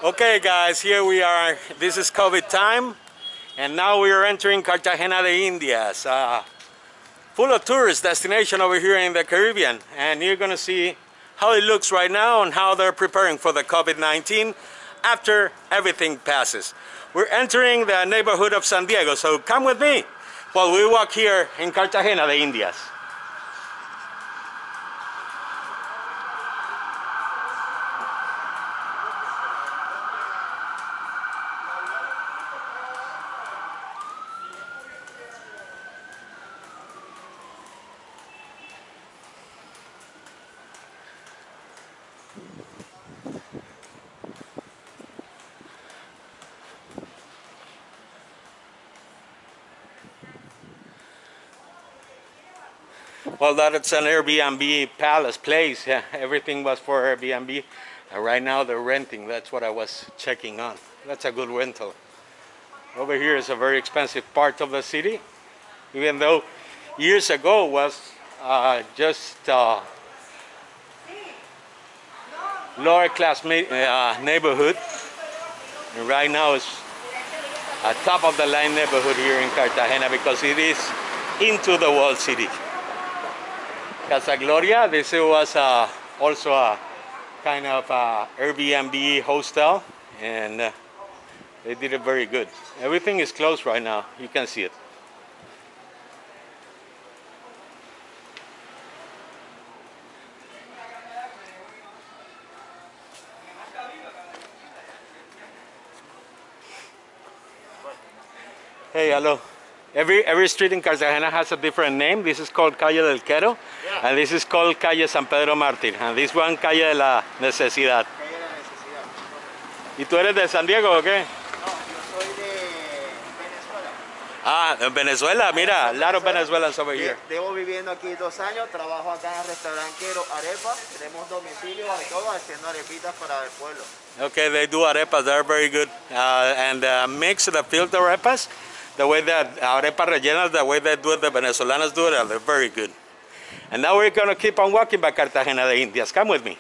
Okay guys, here we are. This is COVID time, and now we are entering Cartagena de Indias, full of tourist destination over here in the Caribbean, and you're gonna see how it looks right now and how they're preparing for the COVID-19 after everything passes. We're entering the neighborhood of San Diego, so come with me while we walk here in Cartagena de Indias. Well, that's an Airbnb palace place. Yeah, everything was for Airbnb. And right now they're renting. That's what I was checking on. That's a good rental. Over here is a very expensive part of the city, even though years ago was just lower class neighborhood. And right now it's a top of the line neighborhood here in Cartagena because it is into the walled city. Casa Gloria, this was also a kind of Airbnb hostel, and they did it very good. Everything is closed right now, you can see it. Hey, hello. Every street in Cartagena has a different name. This is called Calle del Quero, yeah. And this is called Calle San Pedro Mártir, and this one Calle de la Necesidad. Calle de la Necesidad. ¿Y tú eres de San Diego o qué? No, yo soy de Venezuela. Ah, de Venezuela, mira, a lot of Venezuelans over here. Llevo viviendo aquí 2 años, trabajo acá en el restaurante Quiero Arepa, tenemos domicilio y todo, haciendo arepitas para el pueblo. Okay, they do arepas, they're very good. And mix the filter arepas, the way that arepa rellenas, the way they do it, the Venezolanos do it, they're very good. And now we're going to keep on walking by Cartagena de Indias. Come with me.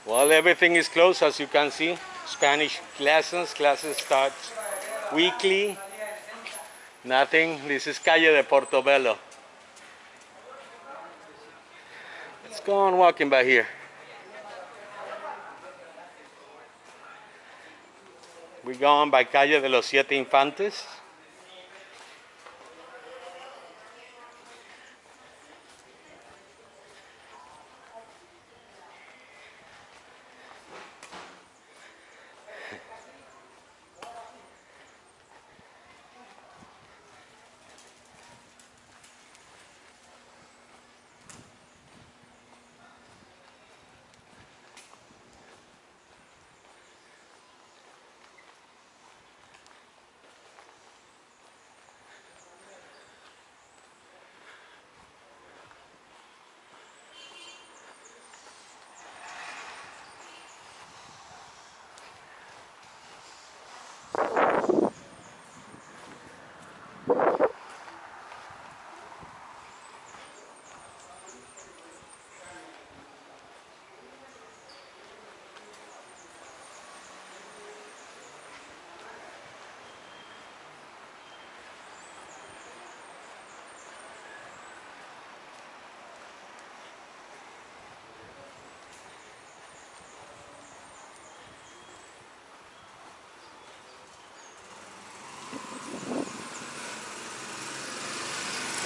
Well, everything is closed, as you can see. Spanish classes start weekly. Nothing. This is Calle de Portobello. Let's go on walking by here. We go on by Calle de los Siete Infantes.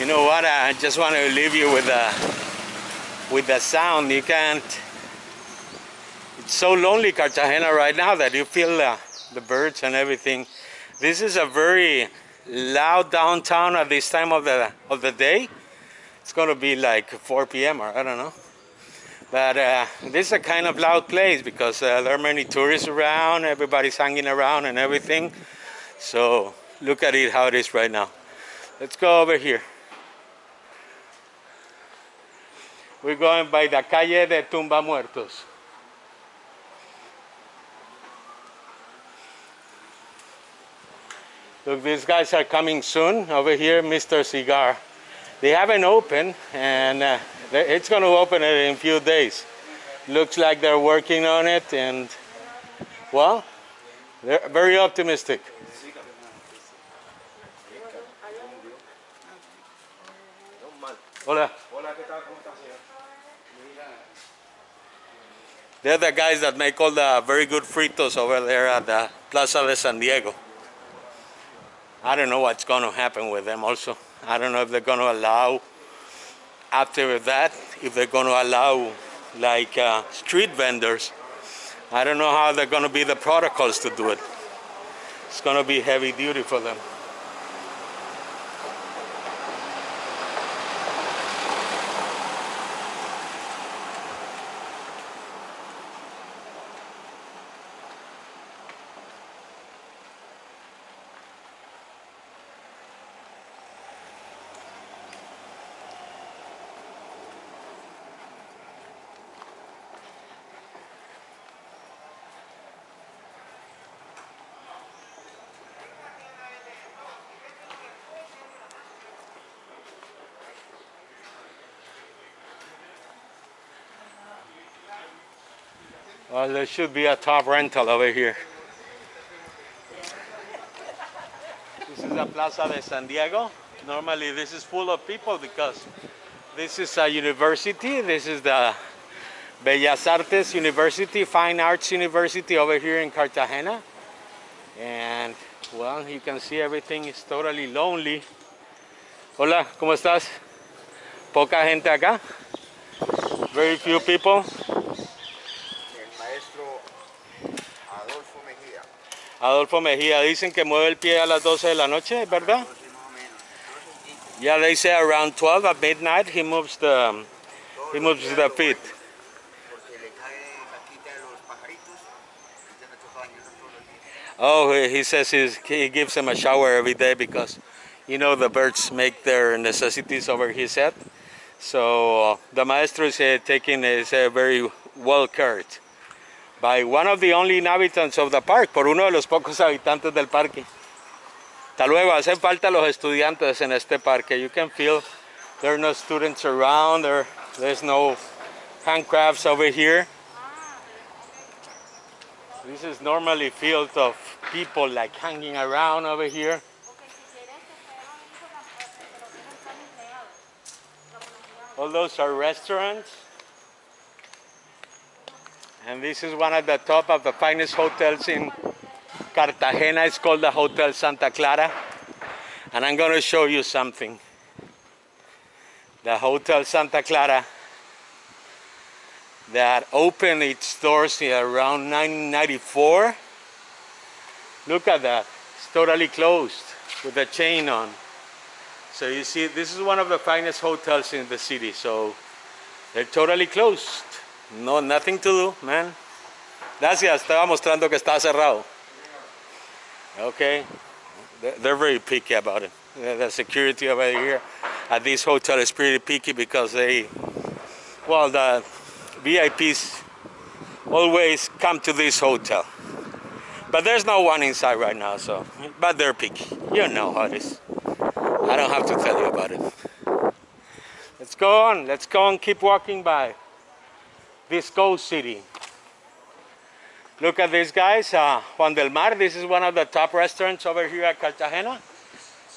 You know what? I just want to leave you with the sound. You can't. It's so lonely, Cartagena, right now, that you feel the birds and everything. This is a very loud downtown at this time of the day. It's going to be like 4 p.m. or I don't know. But this is a kind of loud place because there are many tourists around. Everybody's hanging around and everything. So look at it how it is right now. Let's go over here. We're going by the calle de Tumba Muertos. Look, these guys are coming soon. Over here, Mr. Cigar. They haven't opened, and it's going to open in a few days. Looks like they're working on it, and well, they're very optimistic. Hola. They're the guys that make all the very good fritos over there at the Plaza de San Diego. I don't know what's going to happen with them also. I don't know if they're going to allow, after that, if they're going to allow like street vendors. I don't know how they're going to be the protocols to do it. It's going to be heavy duty for them. Well, there should be a top rental over here. This is the Plaza de San Diego. Normally this is full of people because this is a university. This is the Bellazartes University, Fine Arts University over here in Cartagena. And well, you can see everything is totally lonely. Hola, ¿cómo estás? Poca gente acá. Very few people. Adolfo Mejía, dicen que mueve el pie a las 12 de la noche, ¿verdad? Yeah, they say around 12 at midnight he moves the feet. Oh, he says he gives him a shower every day because, you know, the birds make their necessities over his head. So the maestro is very well cared by one of the only inhabitants of the park, por uno de los pocos habitantes del parque. Hasta luego, hacen falta los estudiantes en este parque. You can feel there are no students around, there's no handcrafts over here. This is normally filled of people like hanging around over here. All those are restaurants. And this is one at the top of the finest hotels in Cartagena. It's called the Hotel Santa Clara. And I'm going to show you something. The Hotel Santa Clara that opened its doors around 1994. Look at that. It's totally closed with a chain on. So you see, this is one of the finest hotels in the city. So they're totally closed. No, nothing to do, man. Gracias, estaba mostrando que está cerrado. Okay, they're very picky about it. The security over here at this hotel is pretty picky because the VIPs always come to this hotel. But there's no one inside right now, so, but they're picky. You know how it is. I don't have to tell you about it. Let's go on, keep walking by this ghost city. Look at these guys, Juan Del Mar. This is one of the top restaurants over here at Cartagena.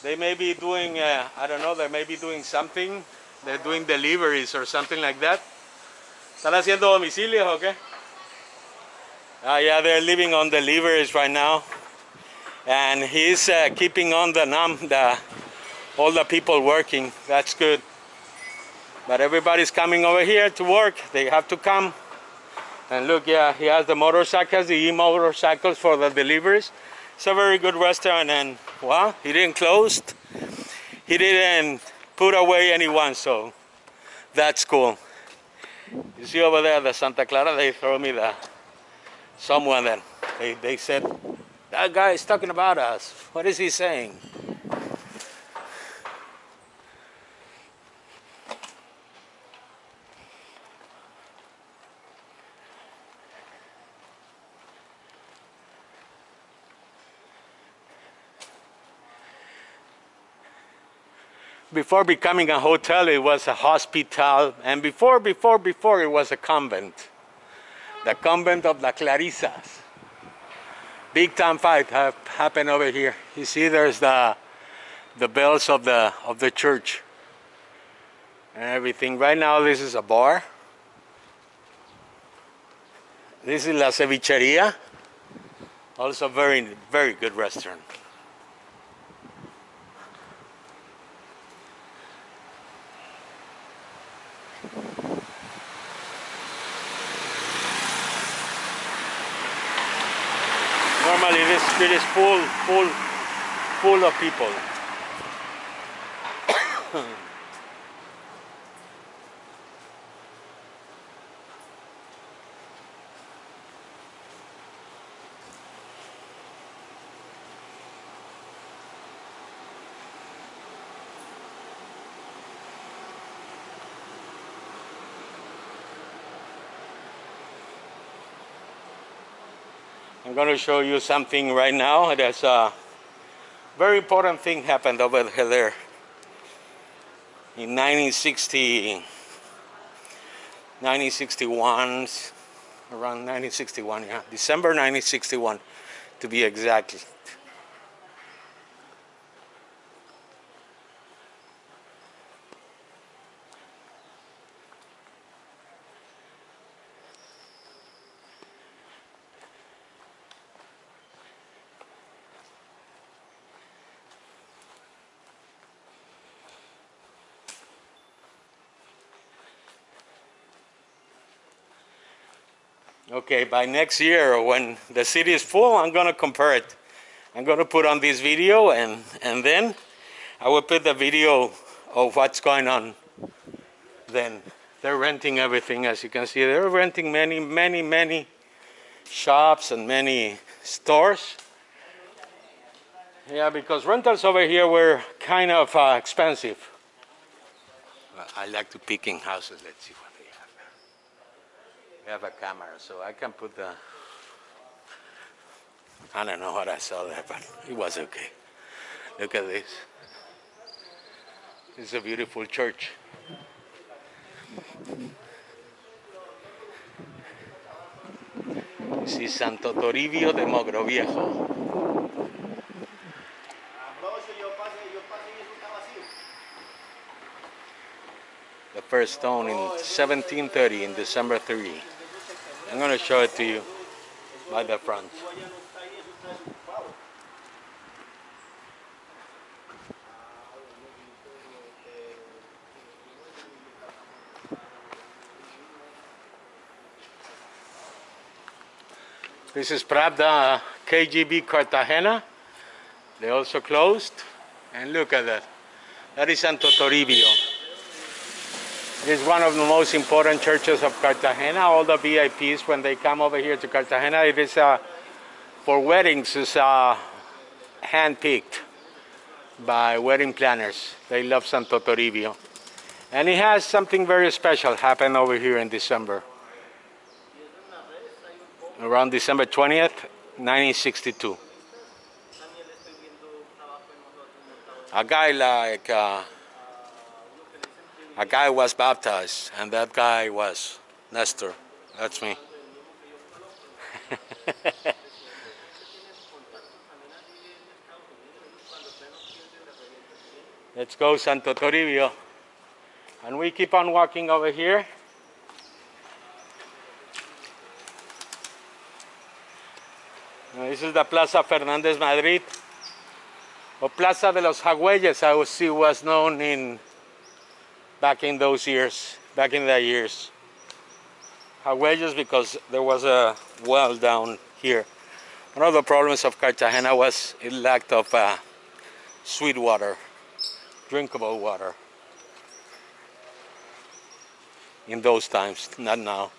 They may be doing, I don't know, they may be doing something. They're doing deliveries or something like that. ¿Están haciendo domicilios o qué? Yeah, they're living on deliveries right now. And he's keeping on all the people working. That's good. But everybody's coming over here to work. They have to come. And look, yeah, he has the motorcycles, the e-motorcycles for the deliveries. It's a very good restaurant, and well, he didn't close. He didn't put away anyone, so that's cool. You see over there, the Santa Clara, they throw me someone that they said That guy is talking about us. What is he saying? Before becoming a hotel, it was a hospital, and before it was a convent. The convent of the Clarissas. Big time fight happened over here. You see, there's the bells of the church and everything. Right now, this is a bar. This is La Cevicheria, also very good restaurant. Normally this street is full of people. I'm going to show you something right now. There's a very important thing happened over there. In 1961, around 1961, yeah, December 1961 to be exact. Okay, by next year, when the city is full, I'm going to compare it. I'm going to put on this video, and then I will put the video of what's going on then. They're renting everything, as you can see. They're renting many shops and many stores. Yeah, because rentals over here were kind of expensive. I like to pick in houses. Let's see what they have. We have a camera, so I can put the... I don't know what I saw there, but it was okay. Look at this. It's a beautiful church. This is Santo Toribio de Mogrovejo. The first stone in 1730, in December 3. I'm going to show it to you by the front. This is Pravda KGB Cartagena. They also closed. And look at that. That is Santo Toribio. It is one of the most important churches of Cartagena. All the VIPs, when they come over here to Cartagena, it is for weddings, it's hand-picked by wedding planners. They love Santo Toribio. And it has something very special happen over here in December. Around December 20th, 1962. A guy was baptized, and that guy was Nestor. That's me. Let's go Santo Toribio. And we keep on walking over here. This is the Plaza Fernandez, Madrid, or Plaza de los Jagüeyes, I would see was known in back in those years, back in the years. Jagüeyes because there was a well down here. One of the problems of Cartagena was it lacked of sweet water, drinkable water. In those times, not now.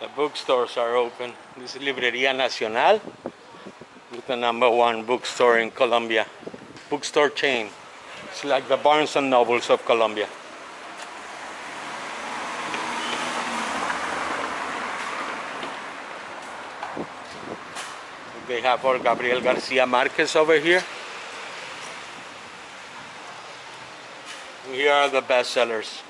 The bookstores are open. This is Liberia National, with the #1 bookstore in Colombia. Bookstore chain. It's like the Barnes and Nobles of Colombia. They have our Gabriel Garcia Marquez over here. Here are the bestsellers.